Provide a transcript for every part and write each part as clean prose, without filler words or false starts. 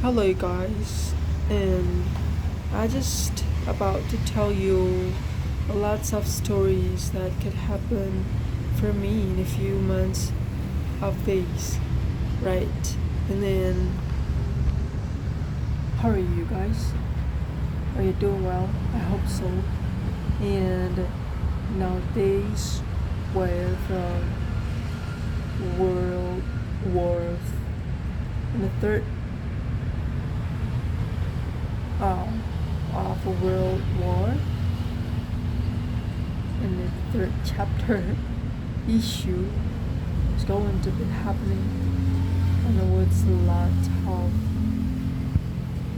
Hello guys, and I just about to tell you lots of stories that could happen for me in a few months of days, right? And then, how are you guys? Are you doing well? I hope so. And nowadays, with World War in the third uh, of a world war in the third chapter issue is going to be happening. And there was a lot of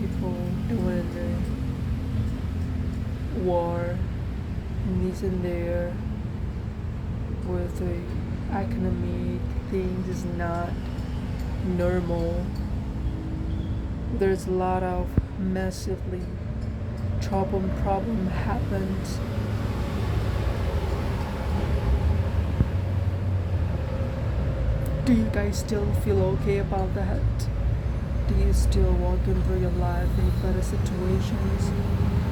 people doing the war and this and there with the economic things is not normal. There's a lot of massively problem happens. Do you guys still feel okay about that? Do you still walking through your life in better situations?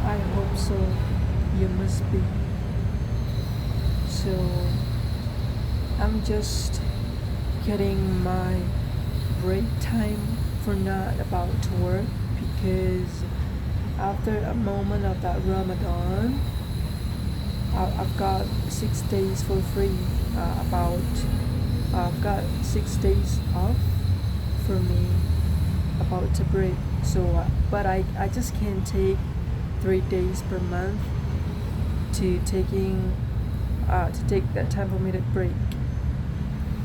I hope so. You must be. So I'm just getting my break time for not about to work because after a moment of that Ramadan, I've got 6 days for free. I've got 6 days off for me about to break. So, but I just can't take 3 days per month to take that time for me to break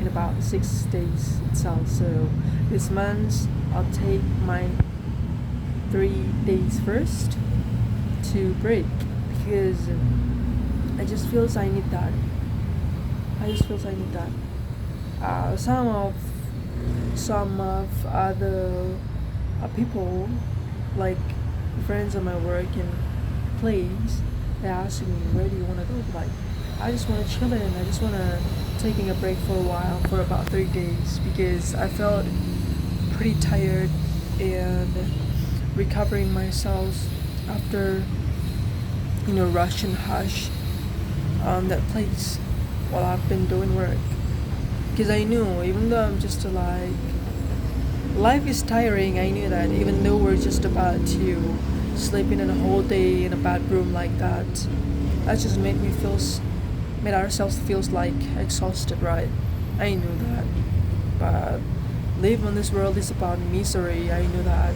in about 6 days itself. So this month I'll take my 3 days first to break because I just feels I need that. Some of other people, like friends of my work and place, they ask me, where do you want to go? Like, I just want to chill in. I just want to taking a break for a while for about 3 days because I felt pretty tired and recovering myself after rush and hush on that place while I've been doing work. Because I knew, even though I'm just like, life is tiring, I knew that even though we're just about to sleeping in a whole day in a bedroom like that just made ourselves feels like exhausted, right? I knew that. But live on this world is about misery. I knew that.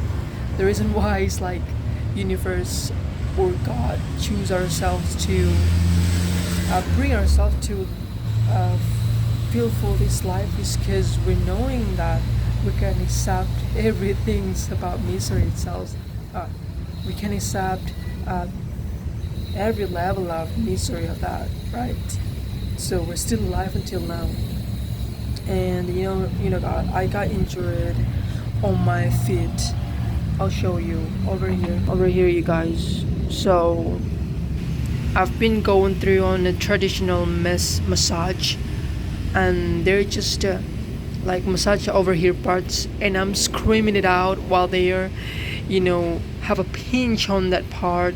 The reason why is like universe or God choose ourselves to bring ourselves to feel for this life is because we're knowing that we can accept everything about misery itself. We can accept every level of misery of that, right? So we're still alive until now. And God, I got injured on my feet. I'll show you over here, you guys. So I've been going through on a traditional massage, and they're just like massage over here parts, and I'm screaming it out while they're, have a pinch on that part.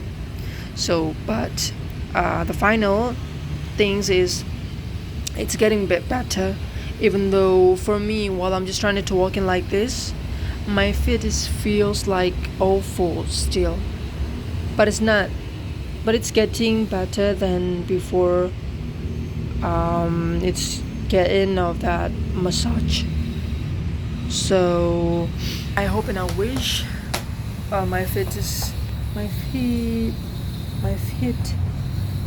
So, but the final things is it's getting a bit better. Even though for me, while I'm just trying to walk in like this, my feet feels like awful still. But it's not. But it's getting better than before. It's getting of that massage. So I hope and I wish my feet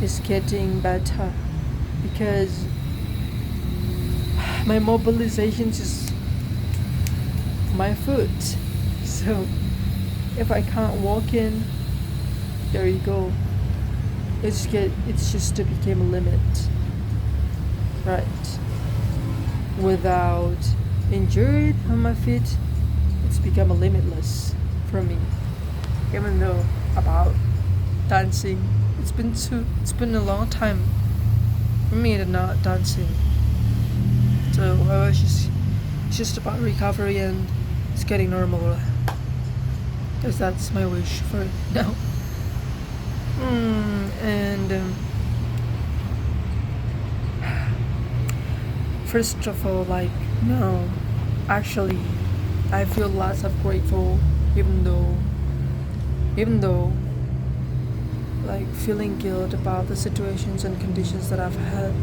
is getting better because my mobilization is my foot. So if I can't walk in, there you go. It's just to became a limit, right? Without injured on my feet, it's become a limitless for me. Even though about dancing, it's been a long time for me to not dancing. So I was just about recovery and it's getting normal. because that's my wish for now. And first of all, like, no, actually, I feel lots of grateful, even though like feeling guilt about the situations and conditions that I've had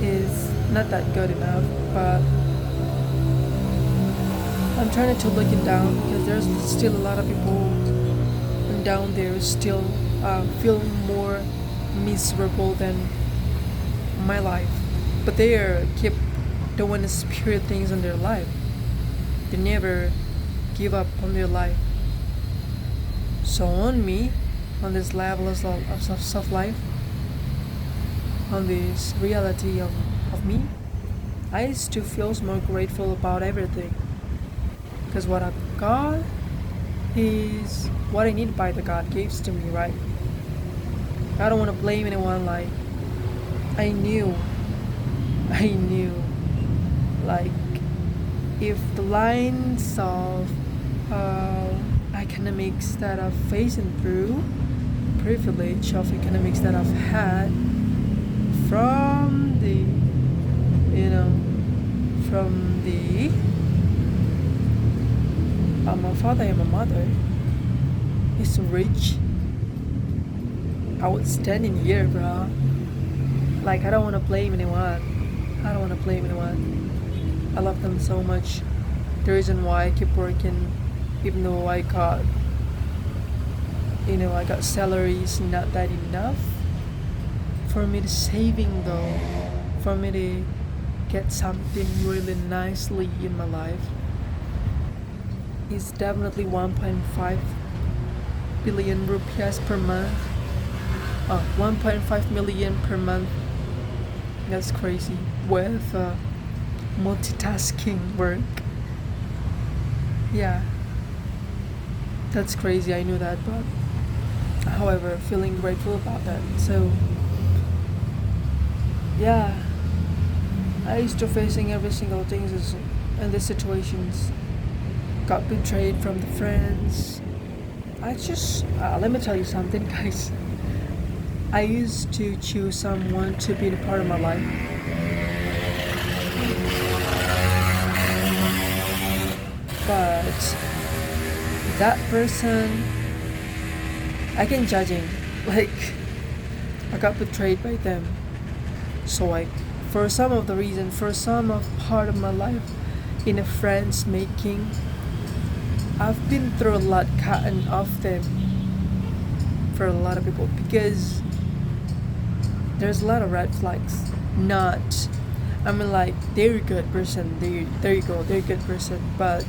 is not that good enough, but I'm trying to look it down because there's still a lot of people down there still feel more miserable than my life, but they keep doing the spirit things in their life. They never give up on their life. So on me, on this level of life, on this reality of me, I still feel more grateful about everything. Because what I've got is what I need by the God gives to me, right? I don't want to blame anyone. Like, I knew, like, if the lines of academics that I've facing through, privilege of academics that I've had from the, from the my father and my mother is rich, I was standing here, bro. Like, I don't want to blame anyone. I love them so much. The reason why I keep working, even though I got salaries not that enough for me to saving though, for me to get something really nicely in my life, is definitely 1.5 billion rupiahs per month. 1.5 million per month. That's crazy. With multitasking work. Yeah. That's crazy, I knew that, but however, feeling grateful about that. So, yeah. I used to facing every single thing in these situations. Got betrayed from the friends. I just, let me tell you something, guys. I used to choose someone to be a part of my life. But that person, I can judge him. Like, I got betrayed by them. So, like, for some of part of my life in a friends making, I've been through a lot cutting off them for a lot of people because there's a lot of red flags. Like, they're a good person, there you go, they're a good person, but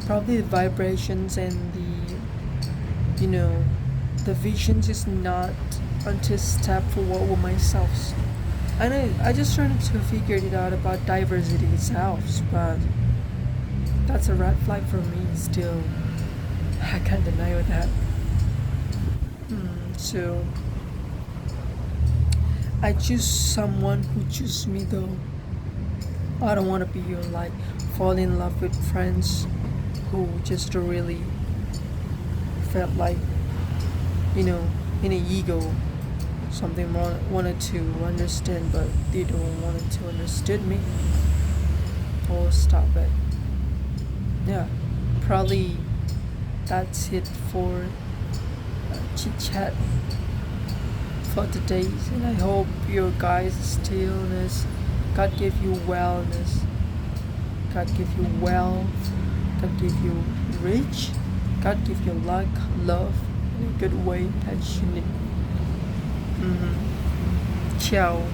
probably the vibrations and the visions is not until step forward with myself. And I just trying to figure it out about diversity itself, but that's a red flag for me still. I can't deny that. So I choose someone who chooses me though. I don't want to be like fall in love with friends who just really felt like, in an ego, something wanted to understand, but they don't wanted to understand me. Oh, stop it. Yeah, probably that's it for chit chat for today, and I hope your guys' stillness, God give you wellness, God give you wealth, God give you rich, God give you luck, love, in a good way that you need. Ciao.